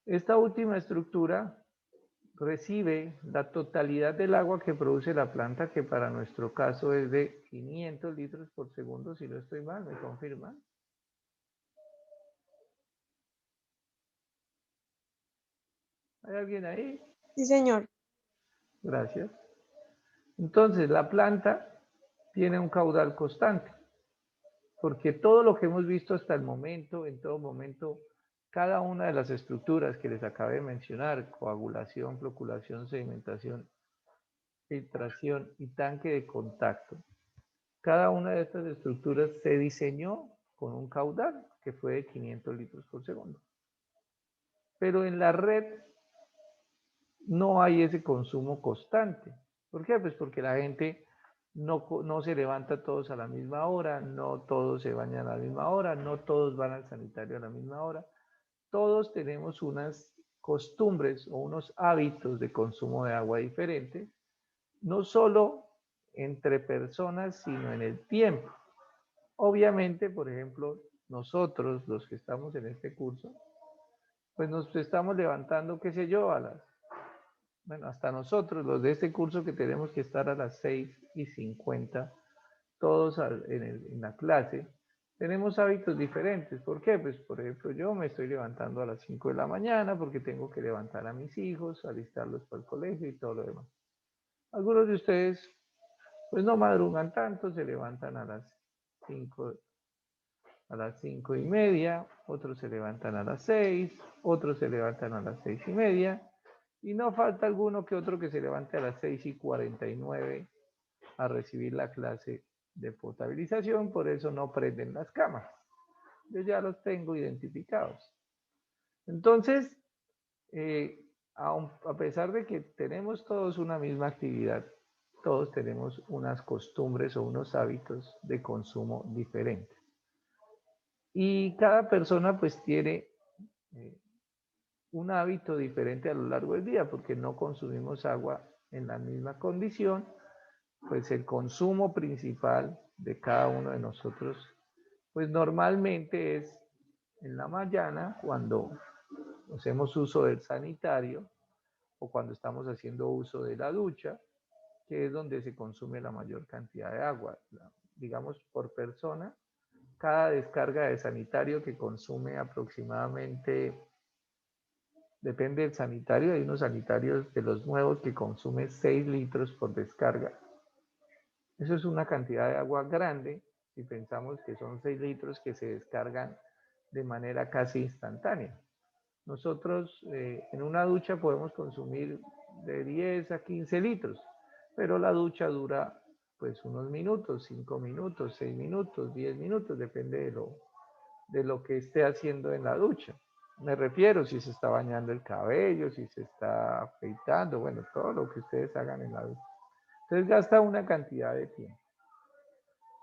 Esta última estructura recibe la totalidad del agua que produce la planta, que para nuestro caso es de 500 litros por segundo, si no estoy mal, ¿me confirman? ¿Hay alguien ahí? Sí, señor. Gracias. Entonces, la planta tiene un caudal constante, porque todo lo que hemos visto hasta el momento, en todo momento, cada una de las estructuras que les acabé de mencionar, coagulación, floculación, sedimentación, filtración y tanque de contacto, cada una de estas estructuras se diseñó con un caudal que fue de 500 litros por segundo. Pero en la red no hay ese consumo constante. ¿Por qué? Pues porque la gente no se levanta todos a la misma hora, no todos se bañan a la misma hora, no todos van al sanitario a la misma hora. Todos tenemos unas costumbres o unos hábitos de consumo de agua diferentes, no solo entre personas, sino en el tiempo. Obviamente, por ejemplo, nosotros, los que estamos en este curso, pues nos estamos levantando, qué sé yo, bueno, hasta nosotros, los de este curso que tenemos que estar a las 6:50, todos en la clase, tenemos hábitos diferentes. ¿Por qué? Pues, por ejemplo, yo me estoy levantando a las 5 de la mañana porque tengo que levantar a mis hijos, alistarlos para el colegio y todo lo demás. Algunos de ustedes, pues no madrugan tanto, se levantan 5, a las 5:30, otros se levantan a las 6, otros se levantan a las 6:30, y no falta alguno que otro que se levante a las 6:49 a recibir la clase de potabilización, por eso no prenden las cámaras. Yo ya los tengo identificados. Entonces, a pesar de que tenemos todos una misma actividad, todos tenemos unas costumbres o unos hábitos de consumo diferentes. Y cada persona pues tiene eh, un hábito diferente a lo largo del día porque no consumimos agua en la misma condición, pues el consumo principal de cada uno de nosotros pues normalmente es en la mañana cuando hacemos uso del sanitario o cuando estamos haciendo uso de la ducha, que es donde se consume la mayor cantidad de agua. Digamos, por persona, cada descarga de sanitario que consume aproximadamente, depende del sanitario, hay unos sanitarios de los nuevos que consumen 6 litros por descarga. Eso es una cantidad de agua grande si pensamos que son 6 litros que se descargan de manera casi instantánea. Nosotros en una ducha podemos consumir de 10 a 15 litros, pero la ducha dura pues unos minutos, 5 minutos, 6 minutos, 10 minutos, depende de lo que esté haciendo en la ducha. Me refiero si se está bañando el cabello, si se está afeitando, bueno, todo lo que ustedes hagan en la ducha. Entonces gasta una cantidad de tiempo.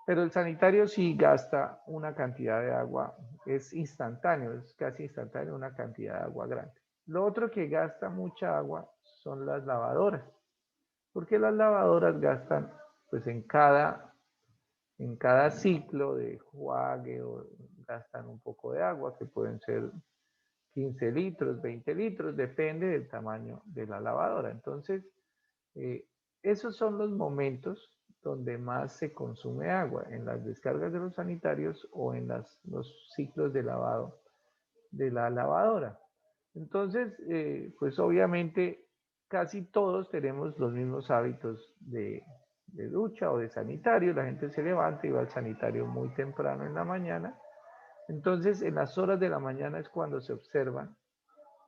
Pero el sanitario sí gasta una cantidad de agua, es instantáneo, es casi instantáneo una cantidad de agua grande. Lo otro que gasta mucha agua son las lavadoras, porque las lavadoras gastan, pues en cada ciclo de juague gastan un poco de agua, que pueden ser 15 litros, 20 litros, depende del tamaño de la lavadora. Entonces, eh, esos son los momentos donde más se consume agua, en las descargas de los sanitarios o en los ciclos de lavado de la lavadora. Entonces, pues obviamente casi todos tenemos los mismos hábitos de ducha o de sanitario. La gente se levanta y va al sanitario muy temprano en la mañana. Entonces, en las horas de la mañana es cuando se observan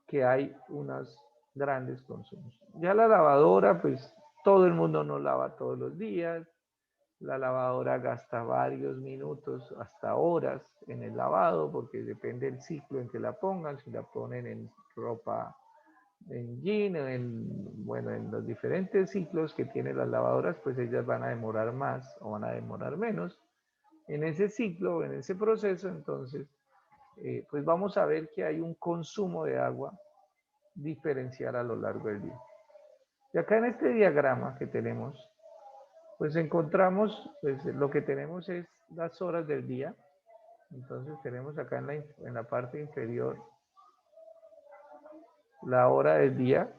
que hay unos grandes consumos. Ya la lavadora, pues todo el mundo no lava todos los días. La lavadora gasta varios minutos, hasta horas en el lavado, porque depende del ciclo en que la pongan, si la ponen en ropa, en jean, bueno, en los diferentes ciclos que tienen las lavadoras, pues ellas van a demorar más o van a demorar menos en ese ciclo, en ese proceso. Entonces, pues vamos a ver que hay un consumo de agua diferencial a lo largo del día. Y acá en este diagrama que tenemos, pues encontramos, pues lo que tenemos es las horas del día. Entonces tenemos acá en la parte inferior la hora del día.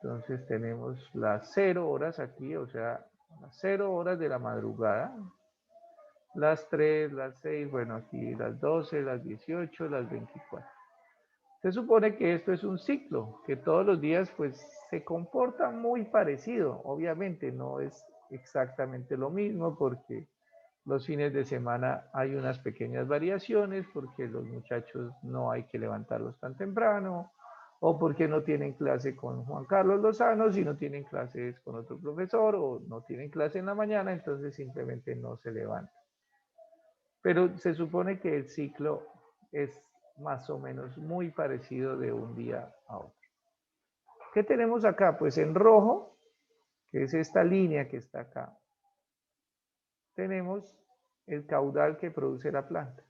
Entonces tenemos las 0 horas aquí, o sea, las 0 horas de la madrugada, las 3, las 6, bueno, aquí las 12, las 18, las 24. Se supone que esto es un ciclo, que todos los días pues se comporta muy parecido. Obviamente no es exactamente lo mismo porque los fines de semana hay unas pequeñas variaciones porque los muchachos no hay que levantarlos tan temprano o porque no tienen clase con Juan Carlos Lozano, si no tienen clases con otro profesor o no tienen clase en la mañana, entonces simplemente no se levantan. Pero se supone que el ciclo es más o menos muy parecido de un día a otro. ¿Qué tenemos acá? Pues en rojo, que es esta línea que está acá, tenemos el caudal que produce la planta.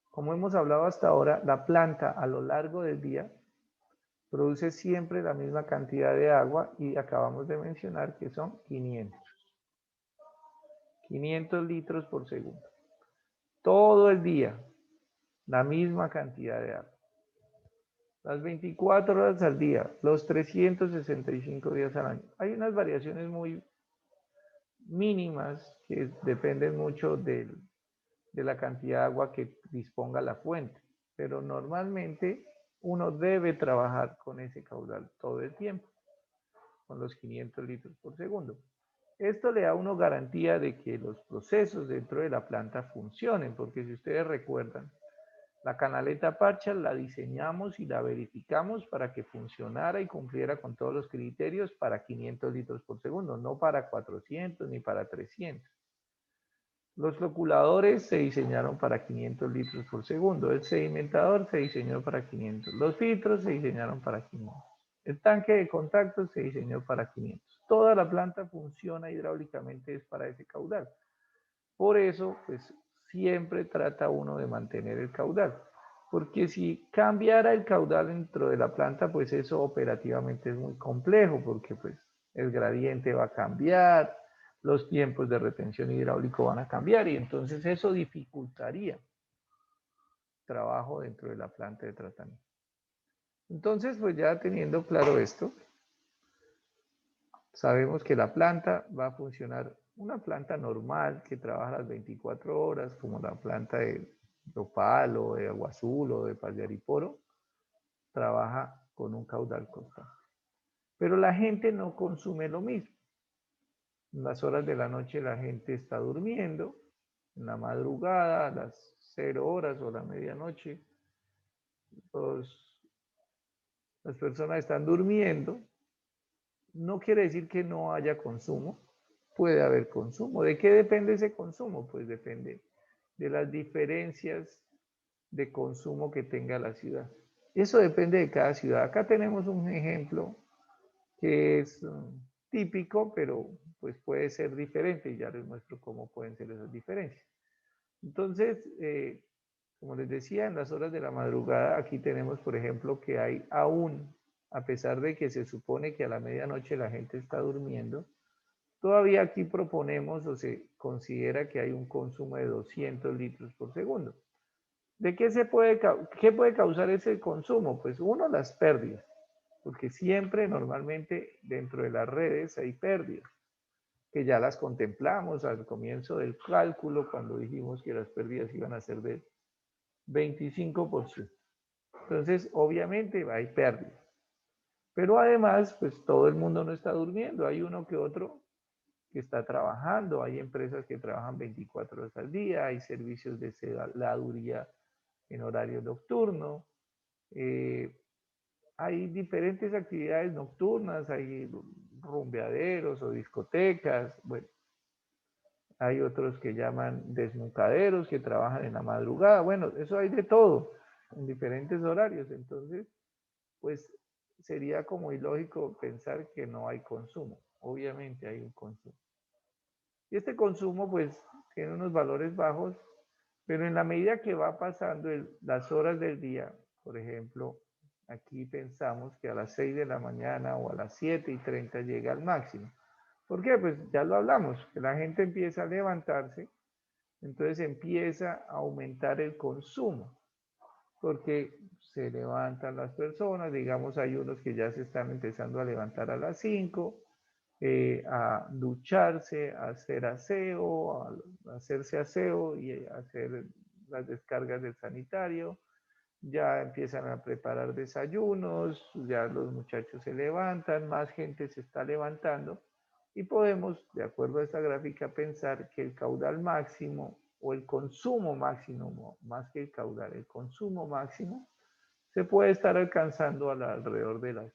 Como hemos hablado hasta ahora, la planta a lo largo del día produce siempre la misma cantidad de agua y acabamos de mencionar que son 500 litros por segundo. Todo el día, la misma cantidad de agua. Las 24 horas al día, los 365 días al año. Hay unas variaciones muy mínimas que dependen mucho de la cantidad de agua que disponga la fuente, pero normalmente uno debe trabajar con ese caudal todo el tiempo, con los 500 litros por segundo. Esto le da a uno garantía de que los procesos dentro de la planta funcionen, porque si ustedes recuerdan, la canaleta Parshall la diseñamos y la verificamos para que funcionara y cumpliera con todos los criterios para 500 litros por segundo, no para 400 ni para 300. Los floculadores se diseñaron para 500 litros por segundo, el sedimentador se diseñó para 500, los filtros se diseñaron para 500, el tanque de contacto se diseñó para 500. Toda la planta funciona hidráulicamente es para ese caudal. Por eso, pues siempre trata uno de mantener el caudal. Porque si cambiara el caudal dentro de la planta, pues eso operativamente es muy complejo, porque pues el gradiente va a cambiar, los tiempos de retención hidráulico van a cambiar y entonces eso dificultaría el trabajo dentro de la planta de tratamiento. Entonces, pues ya teniendo claro esto, sabemos que la planta va a funcionar, una planta normal que trabaja las 24 horas, como la planta de Yopal o de Agua Azul o de Pagliariporo, trabaja con un caudal constante. Pero la gente no consume lo mismo. En las horas de la noche la gente está durmiendo, en la madrugada, a las 0 horas o la medianoche, las personas están durmiendo. No quiere decir que no haya consumo, puede haber consumo. ¿De qué depende ese consumo? Pues depende de las diferencias de consumo que tenga la ciudad. Eso depende de cada ciudad. Acá tenemos un ejemplo que es típico, pero pues puede ser diferente y ya les muestro cómo pueden ser esas diferencias. Entonces, como les decía, en las horas de la madrugada aquí tenemos, por ejemplo, que hay aún, a pesar de que se supone que a la medianoche la gente está durmiendo, todavía aquí proponemos o se considera que hay un consumo de 200 litros por segundo. ¿De qué puede causar ese consumo? Pues uno, las pérdidas, porque siempre normalmente dentro de las redes hay pérdidas, que ya las contemplamos al comienzo del cálculo cuando dijimos que las pérdidas iban a ser del 25%. Entonces, obviamente hay pérdidas. Pero además, pues todo el mundo no está durmiendo, hay uno que otro que está trabajando, hay empresas que trabajan 24 horas al día, hay servicios de celaduría en horario nocturno, hay diferentes actividades nocturnas, hay rumbeaderos o discotecas, bueno, hay otros que llaman desnucaderos que trabajan en la madrugada, bueno, eso hay de todo, en diferentes horarios, entonces, pues sería como ilógico pensar que no hay consumo, obviamente hay un consumo. Y este consumo pues tiene unos valores bajos, pero en la medida que va pasando las horas del día, por ejemplo, aquí pensamos que a las 6 de la mañana o a las 7:30 llega al máximo. ¿Por qué? Pues ya lo hablamos, que la gente empieza a levantarse, entonces empieza a aumentar el consumo. porque se levantan las personas, digamos, hay unos que ya se están empezando a levantar a las 5, a ducharse, a hacer aseo, a hacerse aseo y hacer las descargas del sanitario. Ya empiezan a preparar desayunos, ya los muchachos se levantan, más gente se está levantando y podemos, de acuerdo a esta gráfica, pensar que el caudal máximo o el consumo máximo, más que el caudal, el consumo máximo, se puede estar alcanzando alrededor de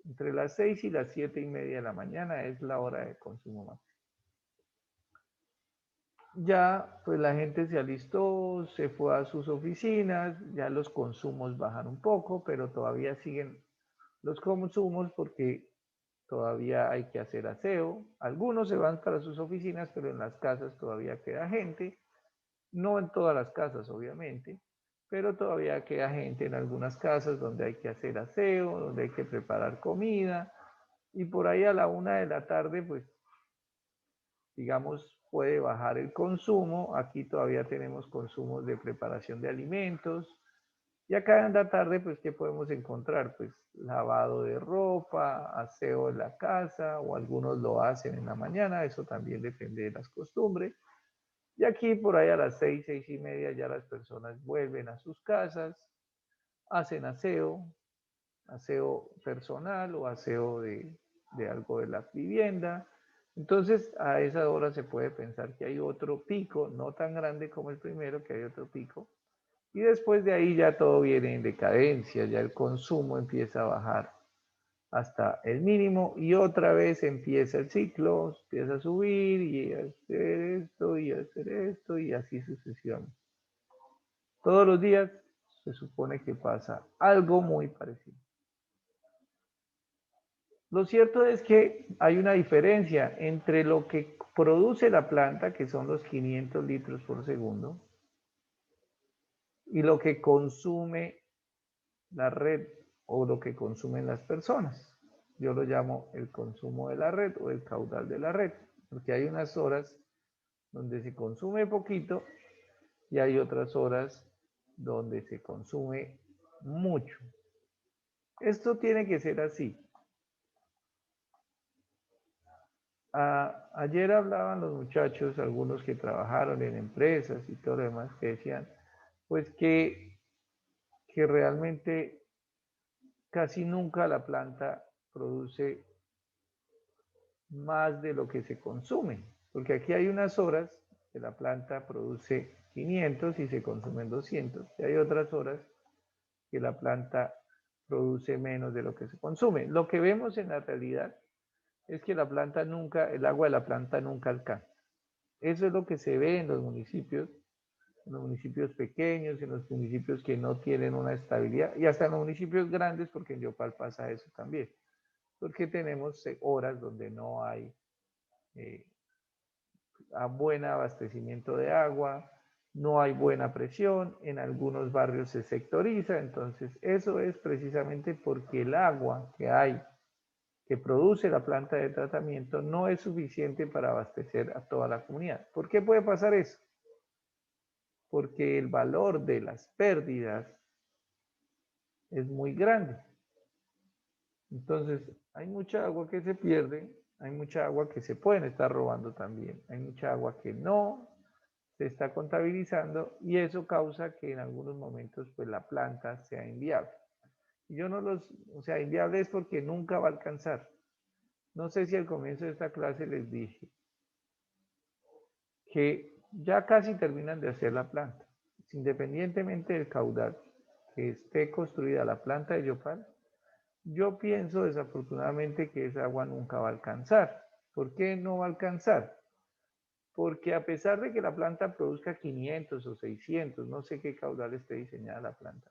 entre las 6 y las 7:30 de la mañana es la hora de consumo máximo. Ya pues la gente se alistó, se fue a sus oficinas, ya los consumos bajan un poco, pero todavía siguen los consumos porque todavía hay que hacer aseo. Algunos se van para sus oficinas, pero en las casas todavía queda gente. No en todas las casas, obviamente, pero todavía queda gente en algunas casas donde hay que hacer aseo, donde hay que preparar comida. Y por ahí a la 1 de la tarde, pues digamos, puede bajar el consumo. Aquí todavía tenemos consumos de preparación de alimentos. Y acá en la tarde, pues, ¿qué podemos encontrar? Pues lavado de ropa, aseo en la casa, o algunos lo hacen en la mañana, eso también depende de las costumbres. Y aquí por ahí a las 6, 6:30 ya las personas vuelven a sus casas, hacen aseo, aseo personal o aseo de algo de la vivienda. Entonces, a esa hora se puede pensar que hay otro pico, no tan grande como el primero, que hay otro pico. Y después de ahí ya todo viene en decadencia, ya el consumo empieza a bajar hasta el mínimo y otra vez empieza el ciclo, empieza a subir y hacer esto y así sucesivamente. Todos los días se supone que pasa algo muy parecido. Lo cierto es que hay una diferencia entre lo que produce la planta, que son los 500 litros por segundo, y lo que consume la red o lo que consumen las personas. Yo lo llamo el consumo de la red o el caudal de la red, porque hay unas horas donde se consume poquito y hay otras horas donde se consume mucho. Esto tiene que ser así. Ayer hablaban los muchachos, algunos que trabajaron en empresas y todo lo demás, que decían, pues que realmente casi nunca la planta produce más de lo que se consume, porque aquí hay unas horas que la planta produce 500 y se consumen 200, y hay otras horas que la planta produce menos de lo que se consume. Lo que vemos en la realidad es que la planta nunca, el agua de la planta nunca alcanza. Eso es lo que se ve en los municipios pequeños, en los municipios que no tienen una estabilidad, y hasta en los municipios grandes, porque en Yopal pasa eso también, porque tenemos horas donde no hay eh, buen abastecimiento de agua, no hay buena presión, en algunos barrios se sectoriza, entonces eso es precisamente porque el agua que hay, que produce la planta de tratamiento, no es suficiente para abastecer a toda la comunidad. ¿Por qué puede pasar eso? Porque el valor de las pérdidas es muy grande. Entonces, hay mucha agua que se pierde, hay mucha agua que se pueden estar robando también, hay mucha agua que no se está contabilizando y eso causa que en algunos momentos pues la planta sea inviable. Y yo no o sea, inviable es porque nunca va a alcanzar. No sé si al comienzo de esta clase les dije que ya casi terminan de hacer la planta. Independientemente del caudal que esté construida la planta de Yopal, yo pienso desafortunadamente que esa agua nunca va a alcanzar. ¿Por qué no va a alcanzar? Porque a pesar de que la planta produzca 500 o 600, no sé qué caudal esté diseñada la planta,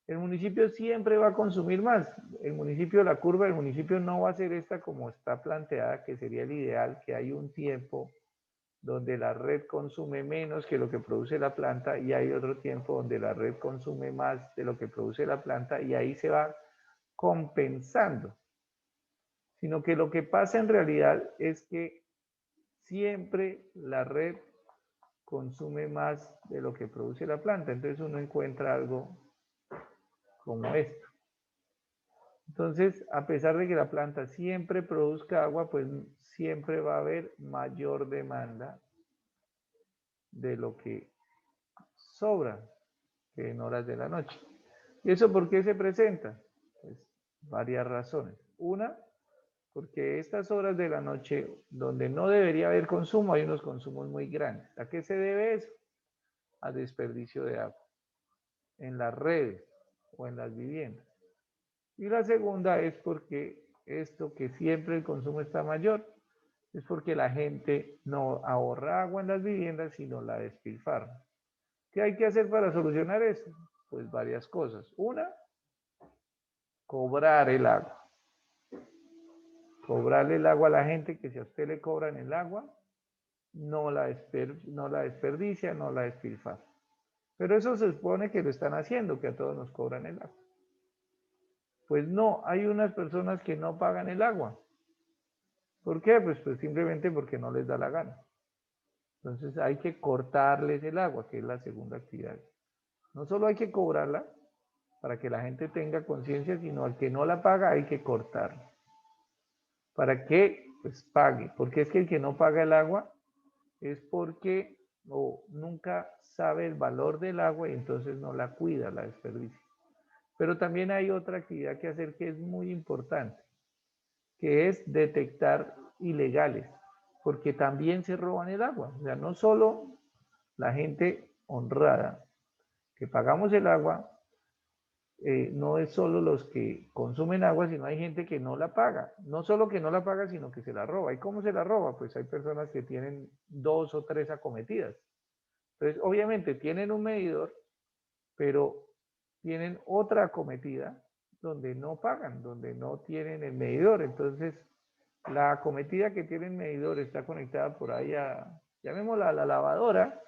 el municipio siempre va a consumir más. El municipio, la curva del municipio no va a ser esta como está planteada, que sería el ideal, que hay un tiempo donde la red consume menos que lo que produce la planta y hay otro tiempo donde la red consume más de lo que produce la planta y ahí se va compensando. Sino que lo que pasa en realidad es que siempre la red consume más de lo que produce la planta. Entonces uno encuentra algo como esto. Entonces, a pesar de que la planta siempre produzca agua, pues siempre va a haber mayor demanda de lo que sobra que en horas de la noche. ¿Y eso por qué se presenta? Pues varias razones. Una, porque estas horas de la noche donde no debería haber consumo, hay unos consumos muy grandes. ¿A qué se debe eso? A desperdicio de agua en las redes o en las viviendas. Y la segunda es porque esto que siempre el consumo está mayor, es porque la gente no ahorra agua en las viviendas, sino la despilfarra. ¿Qué hay que hacer para solucionar eso? Pues varias cosas. Una, cobrar el agua. Cobrarle el agua a la gente, que si a usted le cobran el agua, no la desperdicia, no la despilfarra. Pero eso se supone que lo están haciendo, que a todos nos cobran el agua. Pues no, hay unas personas que no pagan el agua. ¿Por qué? Pues simplemente porque no les da la gana. Entonces hay que cortarles el agua, que es la segunda actividad. No solo hay que cobrarla para que la gente tenga conciencia, sino al que no la paga hay que cortarla. ¿Para que pues pague? Porque es que el que no paga el agua es porque nunca sabe el valor del agua y entonces no la cuida, la desperdicia. Pero también hay otra actividad que hacer que es muy importante, que es detectar ilegales, porque también se roban el agua. O sea, no solo la gente honrada que pagamos el agua, no es solo los que consumen agua, sino hay gente que no la paga. No solo que no la paga, sino que se la roba. ¿Y cómo se la roba? Pues hay personas que tienen 2 o 3 acometidas. Entonces, obviamente tienen un medidor, pero tienen otra acometida donde no pagan, donde no tienen el medidor. Entonces, la acometida que tiene el medidor está conectada por ahí a, llamémosla a la lavadora,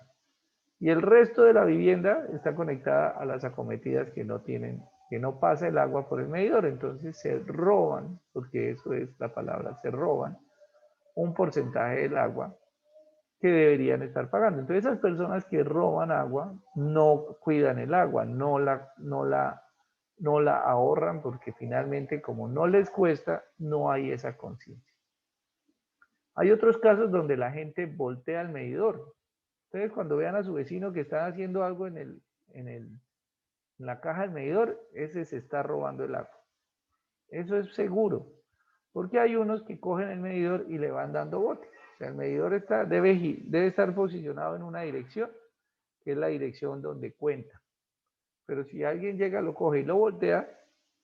y el resto de la vivienda está conectada a las acometidas que no tienen, que no pasa el agua por el medidor. Entonces se roban, porque eso es la palabra, se roban un porcentaje del agua que deberían estar pagando. Entonces esas personas que roban agua no cuidan el agua, no la ahorran, porque finalmente como no les cuesta, no hay esa conciencia. Hay otros casos donde la gente voltea el medidor. Ustedes cuando vean a su vecino que está haciendo algo en la caja del medidor, ese se está robando el agua. Eso es seguro, porque hay unos que cogen el medidor y le van dando bote. O sea, el medidor debe estar posicionado en una dirección, que es la dirección donde cuenta. Pero si alguien llega, lo coge y lo voltea,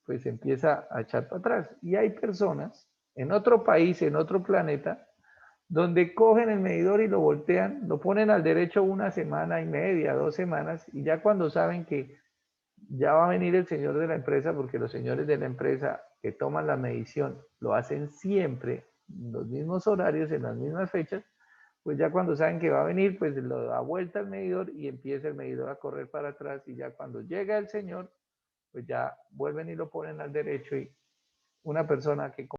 pues empieza a echar para atrás. Y hay personas en otro país, en otro planeta, donde cogen el medidor y lo voltean, lo ponen al derecho 1 semana y media, 2 semanas, y ya cuando saben que ya va a venir el señor de la empresa, porque los señores de la empresa que toman la medición lo hacen siempre en los mismos horarios, en las mismas fechas, pues ya cuando saben que va a venir, pues lo da vuelta al medidor y empieza el medidor a correr para atrás, y ya cuando llega el señor, pues ya vuelven y lo ponen al derecho, y una persona que